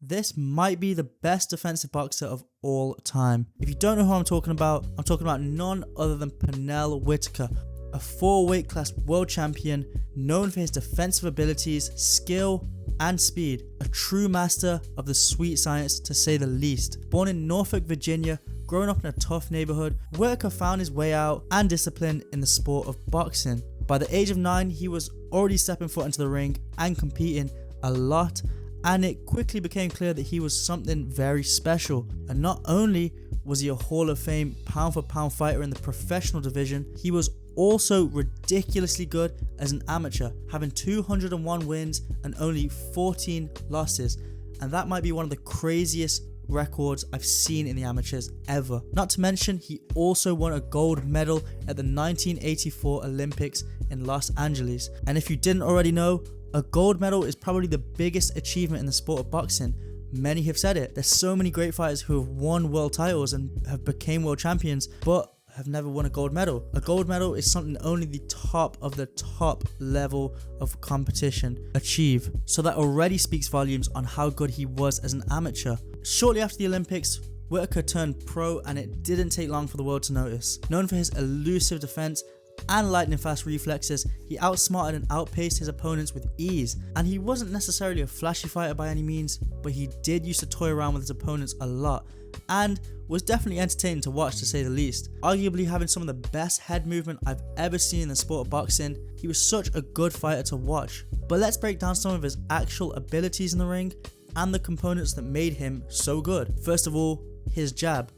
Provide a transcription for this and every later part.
This might be the best defensive boxer of all time. If you don't know who I'm talking about none other than Pernell Whitaker, a 4-weight class world champion known for his defensive abilities, skill, and speed. A true master of the sweet science, to say the least. Born in Norfolk, Virginia, growing up in a tough neighborhood, Whitaker found his way out and discipline in the sport of boxing. By the age of 9, he was already stepping foot into the ring and competing a lot, and it quickly became clear that he was something very special. And not only was he a Hall of Fame pound for pound fighter in the professional division, he was also ridiculously good as an amateur, having 201 wins and only 14 losses, and that might be one of the craziest records I've seen in the amateurs ever. Not to mention, he also won a gold medal at the 1984 Olympics in Los Angeles, and if you didn't already know, a gold medal is probably the biggest achievement in the sport of boxing. Many have said it. There's so many great fighters who have won world titles and have became world champions, but have never won a gold medal. A gold medal is something only the top of the top level of competition achieve. So that already speaks volumes on how good he was as an amateur. Shortly after the Olympics, Whitaker turned pro, and it didn't take long for the world to notice. Known for his elusive defense and lightning fast reflexes, he outsmarted and outpaced his opponents with ease. And he wasn't necessarily a flashy fighter by any means, but he did used to toy around with his opponents a lot, and was definitely entertaining to watch, to say the least. Arguably having some of the best head movement I've ever seen in the sport of boxing, he was such a good fighter to watch. But let's break down some of his actual abilities in the ring and the components that made him so good. First of all, his jab.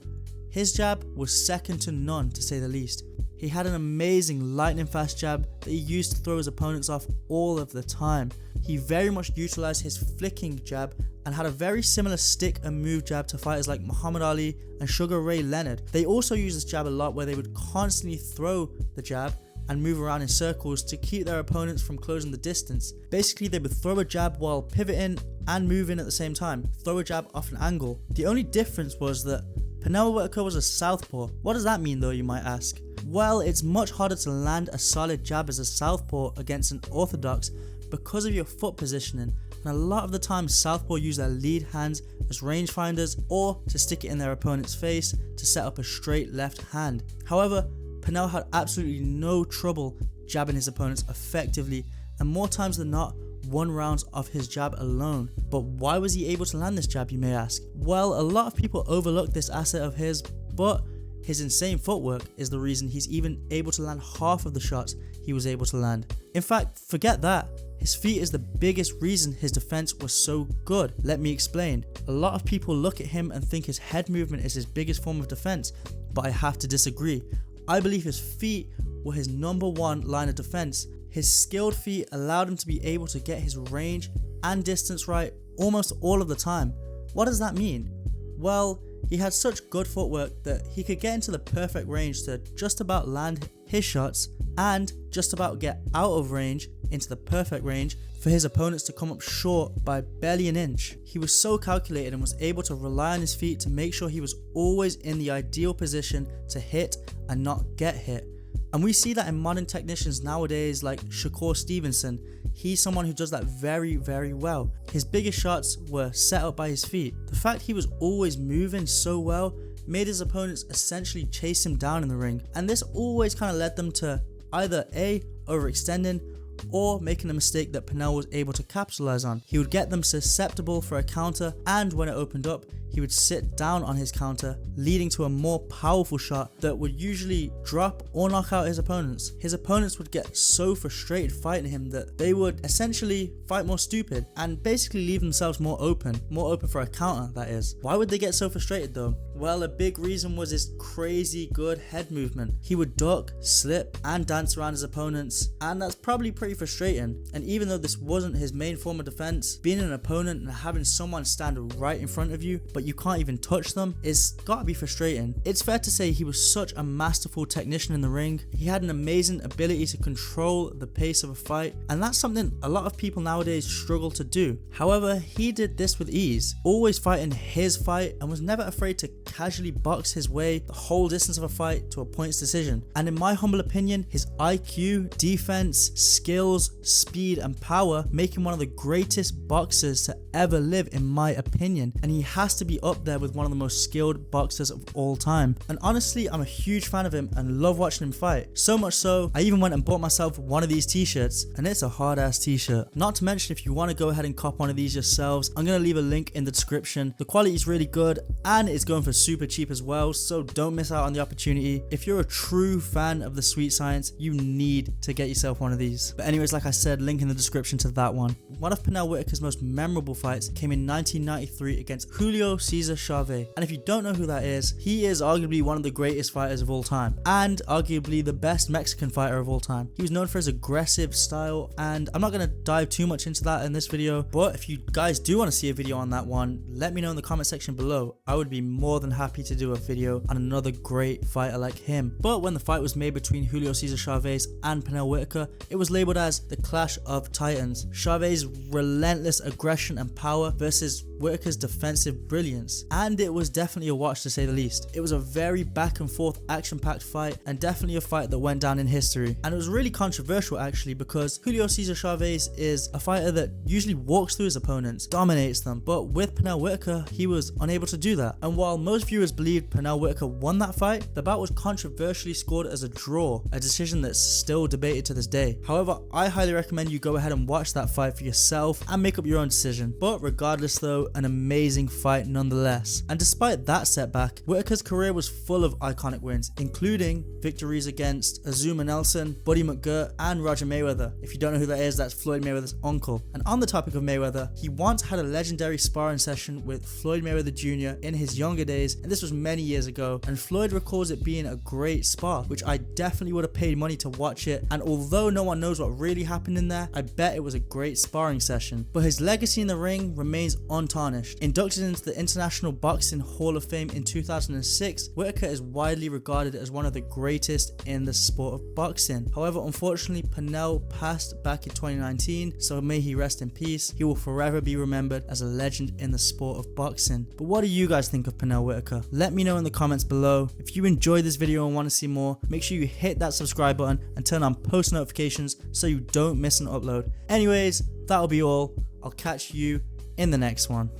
His jab was second to none, to say the least. He had an amazing lightning fast jab that he used to throw his opponents off all of the time. He very much utilized his flicking jab and had a very similar stick and move jab to fighters like Muhammad Ali and Sugar Ray Leonard. They also used this jab a lot, where they would constantly throw the jab and move around in circles to keep their opponents from closing the distance. Basically, they would throw a jab while pivoting and moving at the same time, throw a jab off an angle. The only difference was that Pernell Whitaker was a southpaw. What does that mean though, you might ask? Well, it's much harder to land a solid jab as a southpaw against an orthodox because of your foot positioning, and a lot of the time southpaw use their lead hands as rangefinders or to stick it in their opponent's face to set up a straight left hand. However, Pernell had absolutely no trouble jabbing his opponents effectively, and more times than not won rounds off his jab alone. But why was he able to land this jab, you may ask? Well, a lot of people overlook this asset of his, but his insane footwork is the reason he's even able to land half of the shots he was able to land. In fact, forget that. His feet is the biggest reason his defense was so good. Let me explain. A lot of people look at him and think his head movement is his biggest form of defense, but I have to disagree. I believe his feet were his number one line of defense. His skilled feet allowed him to be able to get his range and distance right almost all of the time. What does that mean? Well, he had such good footwork that he could get into the perfect range to just about land his shots and just about get out of range into the perfect range for his opponents to come up short by barely an inch. He was so calculated and was able to rely on his feet to make sure he was always in the ideal position to hit and not get hit. And we see that in modern technicians nowadays like Shakur Stevenson. He's someone who does that very, very well. His biggest shots were set up by his feet. The fact he was always moving so well made his opponents essentially chase him down in the ring. And this always kind of led them to either A, overextending, or making a mistake that Pernell was able to capitalize on. He would get them susceptible for a counter, and when it opened up, he would sit down on his counter, leading to a more powerful shot that would usually drop or knock out his opponents. His opponents would get so frustrated fighting him that they would essentially fight more stupid and basically leave themselves more open for a counter, that is. Why would they get so frustrated though? Well, a big reason was his crazy good head movement. He would duck, slip, and dance around his opponents, and that's probably pretty frustrating. And even though this wasn't his main form of defense, being an opponent and having someone stand right in front of you, but you can't even touch them, is gotta be frustrating. It's fair to say he was such a masterful technician in the ring. He had an amazing ability to control the pace of a fight, and that's something a lot of people nowadays struggle to do. However, he did this with ease, always fighting his fight and was never afraid to casually box his way the whole distance of a fight to a points decision. And in my humble opinion, his IQ, defense, skill, skills, speed, and power make him one of the greatest boxers to ever live, in my opinion, and he has to be up there with one of the most skilled boxers of all time. And honestly, I'm a huge fan of him and love watching him fight. So much so, I even went and bought myself one of these t-shirts, and it's a hard ass t-shirt. Not to mention, if you want to go ahead and cop one of these yourselves, I'm going to leave a link in the description. The quality is really good and it's going for super cheap as well, so don't miss out on the opportunity. If you're a true fan of the sweet science, you need to get yourself one of these. But anyways, like I said, link in the description to that one. One of Pernell Whitaker's most memorable fights came in 1993 against Julio Cesar Chavez. And if you don't know who that is, he is arguably one of the greatest fighters of all time and arguably the best Mexican fighter of all time. He was known for his aggressive style, and I'm not going to dive too much into that in this video, but if you guys do want to see a video on that one, let me know in the comment section below. I would be more than happy to do a video on another great fighter like him. But when the fight was made between Julio Cesar Chavez and Pernell Whitaker, it was labeled as the Clash of Titans. Chavez's relentless aggression and power versus Whitaker's defensive brilliance, and it was definitely a watch to say the least. It was a very back and forth action-packed fight, and definitely a fight that went down in history. And it was really controversial actually, because Julio Cesar Chavez is a fighter that usually walks through his opponents, dominates them, but with Pernell Whitaker, he was unable to do that. And while most viewers believed Pernell Whitaker won that fight, the bout was controversially scored as a draw, a decision that's still debated to this day. However, I highly recommend you go ahead and watch that fight for yourself and make up your own decision. But regardless though, an amazing fight nonetheless. And despite that setback, Whitaker's career was full of iconic wins, including victories against Azuma Nelson, Buddy McGirt, and Roger Mayweather. If you don't know who that is, that's Floyd Mayweather's uncle. And on the topic of Mayweather, he once had a legendary sparring session with Floyd Mayweather Jr. in his younger days, and this was many years ago, and Floyd recalls it being a great spar, which I definitely would have paid money to watch it. And although no one knows what really happened in there, I bet it was a great sparring session. But his legacy in the ring remains untarnished. Inducted into the International Boxing Hall of Fame in 2006, Whitaker is widely regarded as one of the greatest in the sport of boxing. However, unfortunately, Pernell passed back in 2019, so may he rest in peace. He will forever be remembered as a legend in the sport of boxing. But what do you guys think of Pernell Whitaker? Let me know in the comments below. If you enjoyed this video and want to see more, make sure you hit that subscribe button and turn on post notifications so you don't miss an upload. Anyways, that'll be all. I'll catch you in the next one.